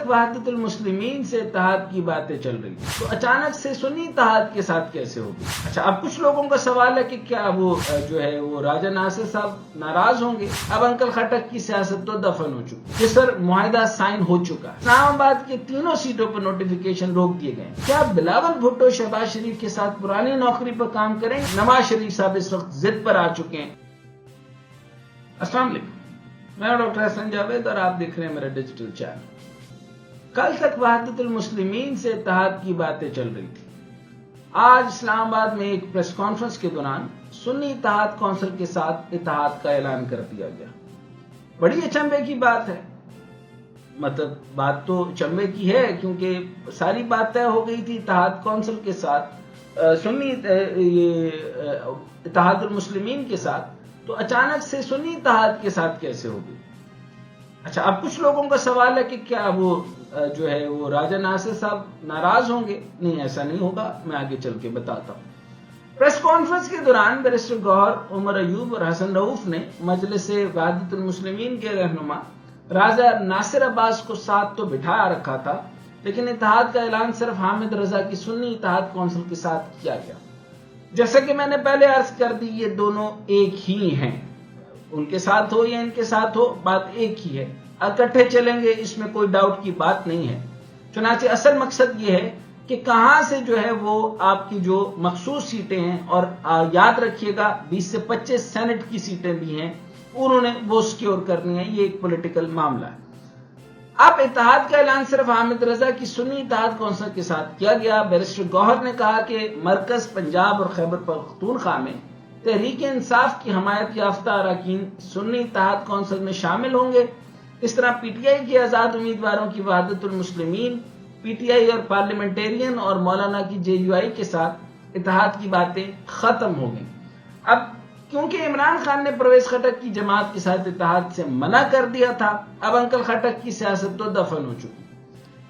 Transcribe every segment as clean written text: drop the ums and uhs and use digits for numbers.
تک وحدت المسلمین سے اتحاد کی باتیں چل رہی تھی، تو اچانک سے سنی اتحاد کے ساتھ کیسے ہوگی؟ اچھا، اب کچھ لوگوں کا سوال ہے کہ کیا وہ راجہ ناصر صاحب ناراض ہوں گے؟ اب انکل خٹک کی سیاست تو دفن ہو چکی، جس پر معاہدہ سائن ہو چکا ہے۔ اسلام آباد کی تینوں سیٹوں پر نوٹیفیکیشن روک دیے گئے۔ کیا بلاول بھٹو شہباز شریف کے ساتھ پرانی نوکری پر کام کریں؟ نواز شریف صاحب اس وقت ضد پر آ چکے ہیں۔ السلام علیکم، میں ڈاکٹر حسن جاوید اور آپ دیکھ رہے ہیں میرا ڈیجیٹل چینل۔ کل تک وحدت المسلمین سے اتحاد کی باتیں چل رہی تھی۔ آج اسلام آباد میں ایک پریس کانفرنس کے دوران سنی اتحاد کونسل کے ساتھ اتحاد کا اعلان کر دیا گیا۔ بڑی اچنبے کی بات ہے، مطلب بات تو اچنبے کی ہے کیونکہ ساری بات طے ہو گئی تھی اتحاد کونسل کے ساتھ، سنی اتحاد المسلمین کے ساتھ، تو اچانک سے سنی اتحاد کے ساتھ کیسے ہوگی؟ اچھا، اب کچھ لوگوں کا سوال ہے کہ کیا وہ راجہ ناصر صاحب ناراض ہوں گے؟ نہیں، ایسا نہیں ہوگا، میں آگے چل کے بتاتا ہوں۔ پریس کانفرنس کے دوران بیرسٹر گوہر، عمر ایوب اور حسن رؤوف نے مجلس وحدت المسلمین کے رہنما راجہ ناصر عباس کو ساتھ تو بٹھا رکھا تھا، لیکن اتحاد کا اعلان صرف حامد رضا کی سنی اتحاد کونسل کے ساتھ کیا گیا۔ جیسا کہ میں نے پہلے عرض کر دی، یہ دونوں ایک ہی ہیں، ان کے ساتھ ہو یا ان کے ساتھ ہو، بات ایک ہی ہے، اکٹھے چلیں گے، اس میں کوئی ڈاؤٹ کی بات نہیں ہے۔ چنانچہ اصل مقصد یہ ہے کہ کہاں سے وہ آپ کی جو مخصوص سیٹیں ہیں، اور یاد رکھیے گا 20 سے 25 سینٹ کی سیٹیں بھی ہیں، انہوں نے وہ سیکیور کرنی ہے، یہ ایک پولیٹیکل معاملہ ہے۔ اب اتحاد کا اعلان صرف حامد رضا کی سنی اتحاد کونسل کے ساتھ کیا گیا۔ بیرسٹر گوہر نے کہا کہ مرکز، پنجاب اور خیبر پختونخوا میں تحریک انصاف کی حمایت یافتہ اراکین سنی اتحاد کونسل میں شامل ہوں گے۔ اس طرح پی ٹی آئی کے آزاد امیدواروں کی وحدت المسلمین، پی ٹی آئی اور پارلیمنٹیرین اور مولانا کی جے یو آئی کے ساتھ اتحاد کی باتیں ختم ہو گئیں۔ اب کیونکہ عمران خان نے پرویز خٹک کی جماعت کے ساتھ اتحاد سے منع کر دیا تھا، اب انکل خٹک کی سیاست تو دفن ہو چکی۔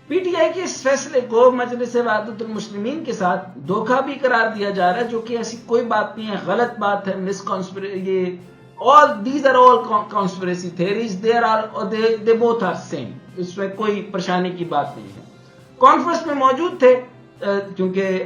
پی ٹی آئی کے اس فیصلے کو مجلس وحدت المسلمین کے ساتھ دھوکہ بھی قرار دیا جا رہا ہے، جو کہ ایسی کوئی بات نہیں ہے، غلط بات ہے، these are all conspiracy theories, they both are same، اس میں کوئی پریشانی کی بات نہیں ہے۔ کانفرنس میں موجود تھے کیونکہ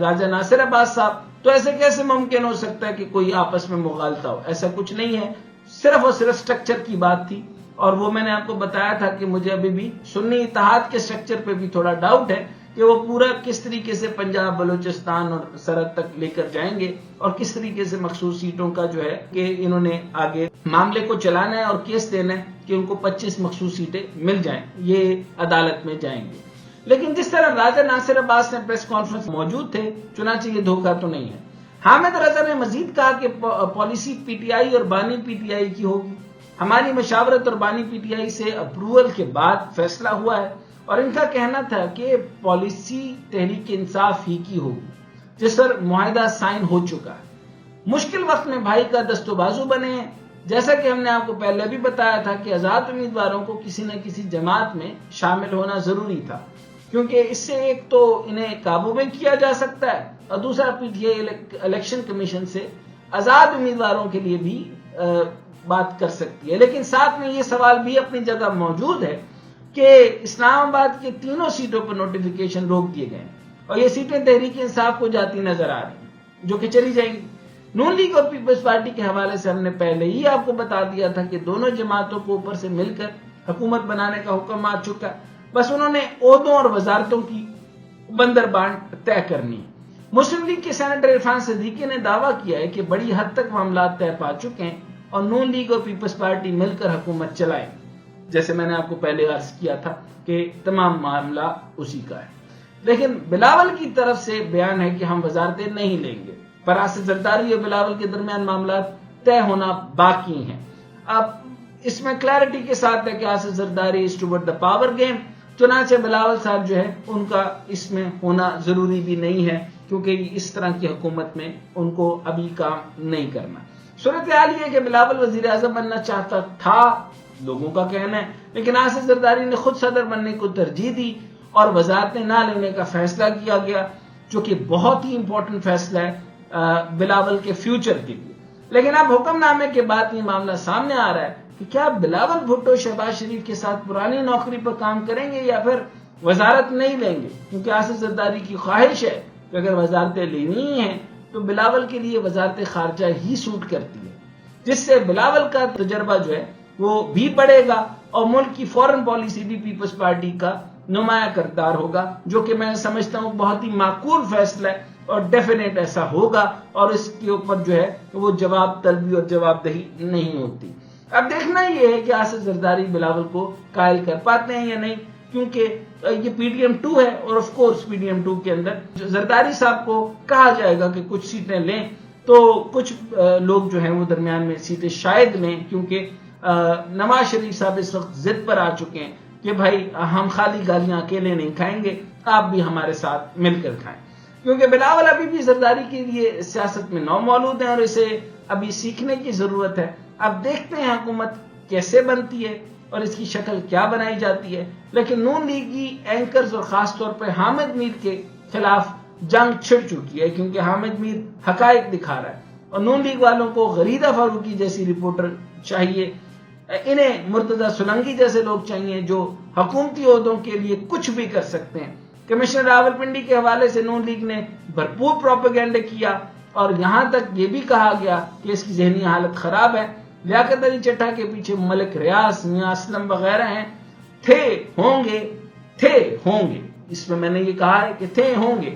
راجہ ناصر عباس صاحب، تو ایسے کیسے ممکن ہو سکتا ہے کہ کوئی آپس میں مغالطہ ہو؟ ایسا کچھ نہیں ہے، صرف اور صرف سٹرکچر کی بات تھی، اور وہ میں نے آپ کو بتایا تھا کہ مجھے ابھی بھی سنی اتحاد کے سٹرکچر پہ بھی تھوڑا ڈاؤٹ ہے کہ وہ پورا کس طریقے سے پنجاب، بلوچستان اور سرحد تک لے کر جائیں گے، اور کس طریقے سے مخصوص سیٹوں کا کہ انہوں نے آگے معاملے کو چلانا ہے اور کیس دینا ہے کہ ان کو 25 مخصوص سیٹیں مل جائیں، یہ عدالت میں جائیں گے۔ لیکن جس طرح راجہ ناصر عباس نے پریس کانفرنس میں موجود تھے، چنانچہ یہ دھوکہ تو نہیں ہے۔ حامد رضا نے مزید کہا کہ پالیسی پی ٹی آئی اور بانی پی ٹی آئی کی ہوگی، ہماری مشاورت اور بانی پی ٹی آئی سے اپروول کے بعد فیصلہ ہوا ہے، اور ان کا کہنا تھا کہ پالیسی تحریک انصاف ہی کی ہوگی، جس پر معاہدہ سائن ہو چکا ہے۔ مشکل وقت میں بھائی کا دست و بازو بنے ہیں، جیسا کہ ہم نے آپ کو پہلے بھی بتایا تھا کہ آزاد امیدواروں کو کسی نہ کسی جماعت میں شامل ہونا ضروری تھا، کیونکہ اس سے ایک تو انہیں قابو میں کیا جا سکتا ہے، اور دوسرا P T I election commission سے آزاد امیدواروں کے لیے بھی بات کر سکتی ہے۔ لیکن ساتھ میں یہ سوال بھی اپنی جگہ موجود ہے کہ اسلام آباد کے تینوں سیٹوں پر نوٹیفیکیشن روک دیے گئے، اور یہ سیٹیں تحریک انصاف کو جاتی نظر آ رہی ہیں، جو کہ چلی جائیں گی۔ نون لیگ اور پیپلز پارٹی کے حوالے سے ہم نے پہلے ہی آپ کو بتا دیا تھا کہ دونوں جماعتوں کو اوپر سے مل کر حکومت بنانے کا حکم آ چکا ہے، بس انہوں نے عہدوں اور وزارتوں کی بندر بانٹ طے کرنی ہے۔ مسلم لیگ کے سینیٹر عرفان صدیقی نے دعویٰ کیا ہے کہ بڑی حد تک معاملات طے پا چکے ہیں، اور نون لیگ اور پیپلز پارٹی مل کر حکومت چلائے، جیسے میں نے آپ کو پہلے عرض کیا تھا کہ تمام معاملہ اسی کا ہے۔ لیکن بلاول کی طرف سے بیان ہے کہ ہم وزارتیں نہیں لیں گے، پر آصف زرداری اور بلاول کے درمیان معاملات طے ہونا باقی ہیں۔ اب اس میں کلیئرٹی کے ساتھ ہے کہ آصف زرداری از ٹوورڈ دا پاور گیم، چنانچہ بلاول صاحب ان کا اس میں ہونا ضروری بھی نہیں ہے، کیونکہ اس طرح کی حکومت میں ان کو ابھی کام نہیں کرنا۔ صورتحال یہ ہے کہ بلاول وزیر اعظم بننا چاہتا تھا، لوگوں کا کہنا ہے، لیکن آصف زرداری نے خود صدر بننے کو ترجیح دی اور وزارتیں نہ لینے کا فیصلہ کیا گیا، جو کہ بہت ہی امپورٹنٹ فیصلہ ہے بلاول کے فیوچر کے لیے۔ لیکن اب حکم نامے کے بعد یہ معاملہ سامنے آ رہا ہے کہ کیا بلاول بھٹو شہباز شریف کے ساتھ پرانی نوکری پر کام کریں گے یا پھر وزارت نہیں لیں گے، کیونکہ آصف زرداری کی خواہش ہے کہ اگر وزارتیں لینی ہی ہیں تو بلاول کے لیے وزارت خارجہ ہی سوٹ کرتی ہے، جس سے بلاول کا تجربہ جو ہے وہ بھی بڑھے گا اور ملک کی فورن پالیسی بھی پیپلز پارٹی کا نمایاں کردار ہوگا، جو کہ میں سمجھتا ہوں بہت ہی معقول فیصلہ ہے اور ڈیفینیٹ ایسا ہوگا، اور اس کے اوپر جو ہے وہ جواب طلبی اور جواب دہی نہیں ہوتی۔ اب دیکھنا یہ ہے کہ آصف زرداری بلاول کو قائل کر پاتے ہیں یا نہیں، کیونکہ یہ پی ڈی ایم 2 ہے اور of course P D M 2 کے اندر زرداری صاحب کو کہا جائے گا کہ کچھ سیٹیں لیں، تو کچھ لوگ جو ہیں وہ درمیان میں سیٹیں شاید لیں، کیونکہ نواز شریف صاحب اس وقت ضد پر آ چکے ہیں کہ بھائی ہم خالی گالیاں اکیلے نہیں کھائیں گے، آپ بھی ہمارے ساتھ مل کر کھائیں، کیونکہ بلاول ابھی بھی زرداری کے لیے سیاست میں نومولود ہیں اور اسے ابھی سیکھنے کی ضرورت ہے۔ اب دیکھتے ہیں حکومت کیسے بنتی ہے اور اس کی شکل کیا بنائی جاتی ہے، لیکن نون لیگی اینکرز اور خاص طور پہ حامد میر کے خلاف جنگ چھڑ چکی ہے، کیونکہ حامد میر حقائق دکھا رہا ہے اور نون لیگ والوں کو غریدہ فاروقی جیسی رپورٹر چاہیے، انہیں مرتضی سولنگی جیسے لوگ چاہیے جو حکومتی عہدوں کے لیے کچھ بھی کر سکتے ہیں۔ کمشنر راولپنڈی کے حوالے سے نون لیگ نے بھرپور پروپیگنڈا کیا اور یہاں تک یہ بھی کہا گیا کہ اس کی ذہنی حالت خراب ہے۔ لیاقت علی چٹھا کے پیچھے ملک ریاض، میاں اسلم وغیرہ ہیں، تھے ہوں گے، اس میں میں نے یہ کہا ہے کہ تھے ہوں گے،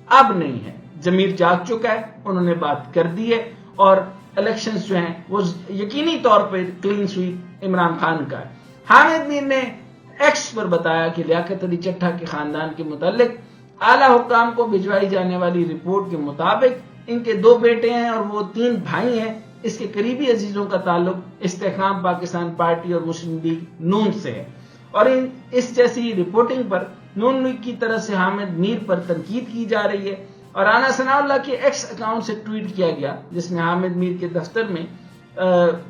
اب نہیں ہے، ضمیر جاگ چکا ہے، انہوں نے بات کر دی ہے اور الیکشنز جو ہیں وہ یقینی طور پہ کلین سویپ عمران خان کا ہے۔ حامد میر نے ایکس پر بتایا کہ لیاقت علی چٹھا کے خاندان کے متعلق اعلیٰ حکام کو بھجوائی جانے والی رپورٹ کے مطابق ان کے 2 بیٹے ہیں اور وہ 3 بھائی ہیں، اس کے قریبی عزیزوں کا تعلق استحکام پاکستان پارٹی اور مسلم لیگ نون سے ہے، اور اس جیسی رپورٹنگ پر نون لیگ کی طرف سے حامد میر پر تنقید کی جا رہی ہے۔ اور رانا ثناء اللہ کے ایکس اکاؤنٹ سے ٹویٹ کیا گیا جس میں حامد میر کے دفتر میں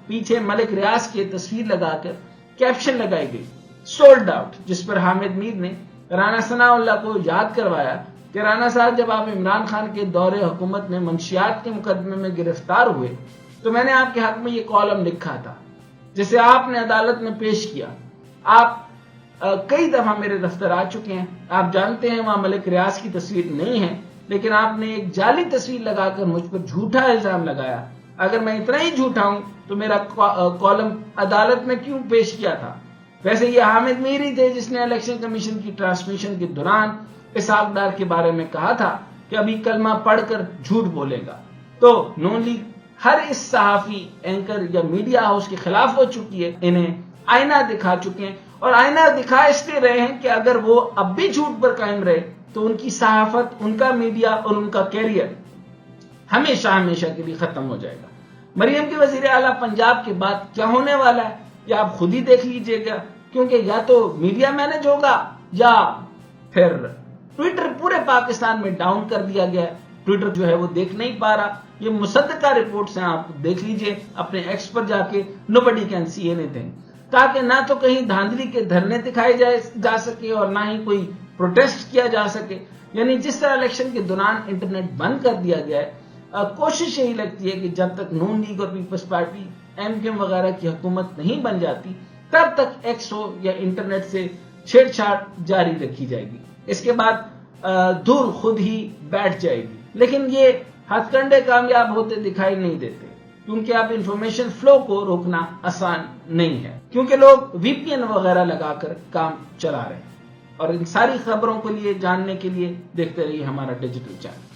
پیچھے ملک ریاض کی تصویر لگا کر کیپشن لگائی گئی، سولڈ آؤٹ، جس پر حامد میر نے رانا ثناء اللہ کو یاد کروایا کہ رانا صاحب جب آپ عمران خان کے دور حکومت میں منشیات کے مقدمے میں گرفتار ہوئے تو میں نے آپ کے حق میں یہ کالم لکھا تھا جسے آپ نے عدالت میں پیش کیا۔ آپ کئی دفعہ میرے دفتر آ چکے ہیں، آپ جانتے ہیں وہاں ملک ریاض کی تصویر نہیں ہے، لیکن آپ نے ایک جعلی تصویر لگا کر مجھ پر جھوٹا الزام لگایا۔ اگر میں اتنا ہی جھوٹا ہوں تو میرا کالم عدالت میں کیوں پیش کیا تھا؟ ویسے یہ حامد میر ہی تھے جس نے الیکشن کمیشن کی ٹرانسمیشن کے دوران اسحاق ڈار کے بارے میں کہا تھا کہ ابھی کلمہ پڑھ کر جھوٹ بولے گا۔ تو نون لیگ ہر اس صحافی، اینکر یا میڈیا ہاؤس کے خلاف ہو چکی ہے، انہیں آئینہ دکھا چکے ہیں، اور آئینہ دکھا اس لیے رہے ہیں کہ اگر وہ اب بھی جھوٹ پر قائم رہے تو ان کی صحافت، ان کا میڈیا اور ان کا کیریئر ہمیشہ کے لیے ختم ہو جائے گا۔ مریم کے وزیر اعلیٰ پنجاب کے بعد کیا ہونے والا ہے یہ آپ خود ہی دیکھ لیجئے گا، کیونکہ یا تو میڈیا مینج ہوگا یا پھر ٹویٹر پورے پاکستان میں ڈاؤن کر دیا گیا ہے۔ ٹویٹر جو ہے وہ دیکھ نہیں پا رہا، یہ مصدقہ رپورٹس ہیں، آپ دیکھ لیجئے اپنے ایکس پر جا کے، nobody can see anything، تاکہ نہ تو کہیں دھاندلی کے دھرنے دکھائے جا سکے اور نہ ہی کوئی پروٹیسٹ کیا جا سکے۔ یعنی جس طرح الیکشن کے دوران انٹرنیٹ بند کر دیا گیا ہے، کوشش یہی لگتی ہے کہ جب تک نون لیگ اور پیپلز پارٹی MKM وغیرہ کی حکومت نہیں بن جاتی تب تک ایکس ہو یا انٹرنیٹ سے چھیڑ چھاڑ جاری رکھی جائے گی، اس کے بعد دھول خود ہی بیٹھ جائے گی۔ لیکن یہ ہتھ کنڈے کامیاب ہوتے دکھائی نہیں دیتے، کیونکہ اب انفارمیشن فلو کو روکنا آسان نہیں ہے، کیونکہ لوگ VPN وغیرہ لگا کر کام چلا رہے ہیں۔ اور ان ساری خبروں کے لیے جاننے کے لیے دیکھتے رہیے ہمارا ڈیجیٹل چینل۔